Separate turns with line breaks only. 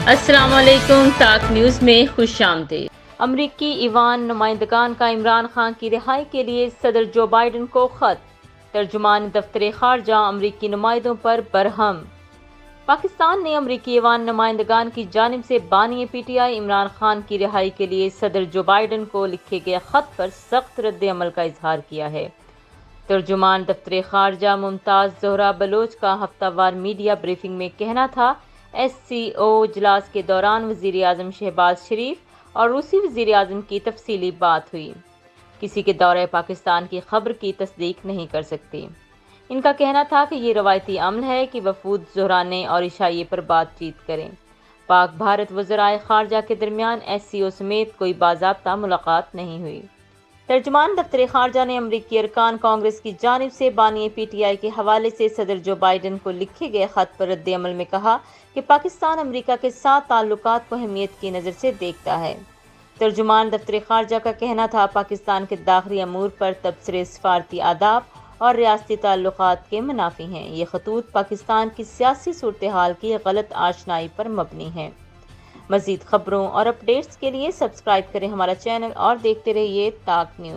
السلام علیکم، تاک نیوز میں خوش آمدید۔ امریکی ایوان نمائندگان کا عمران خان کی رہائی کے لیے صدر جو بائیڈن کو خط۔ ترجمان دفتر خارجہ امریکی نمائندوں پر برہم۔ پاکستان نے امریکی ایوان نمائندگان کی جانب سے بانی P T I Imran Khan کی رہائی کے لیے صدر جو بائیڈن کو لکھے گئے خط پر سخت رد عمل کا اظہار کیا ہے۔ ترجمان دفتر خارجہ ممتاز زہرا بلوچ کا ہفتہ وار میڈیا بریفنگ میں کہنا تھا، ایس سی او اجلاس کے دوران وزیر اعظم شہباز شریف اور روسی وزیر اعظم کی تفصیلی بات ہوئی۔ کسی کے دورہ پاکستان کی خبر کی تصدیق نہیں کر سکتی۔ ان کا کہنا تھا کہ یہ روایتی عمل ہے کہ وفود ظہرانے اور عشائیے پر بات چیت کریں۔ پاک بھارت وزرائے خارجہ کے درمیان ایس سی او سمیت کوئی باضابطہ ملاقات نہیں ہوئی۔ ترجمان دفتر خارجہ نے امریکی ارکان کانگریس کی جانب سے بانی پی ٹی آئی کے حوالے سے صدر جو بائیڈن کو لکھے گئے خط پر رد عمل میں کہا کہ پاکستان امریکہ کے ساتھ تعلقات کو اہمیت کی نظر سے دیکھتا ہے۔ ترجمان دفتر خارجہ کا کہنا تھا، پاکستان کے داخلی امور پر تبصرے سفارتی آداب اور ریاستی تعلقات کے منافی ہیں۔ یہ خطوط پاکستان کی سیاسی صورتحال کی غلط آشنائی پر مبنی ہیں۔ مزید خبروں اور اپڈیٹس کے لیے سبسکرائب کریں ہمارا چینل اور دیکھتے رہیے تاک نیوز۔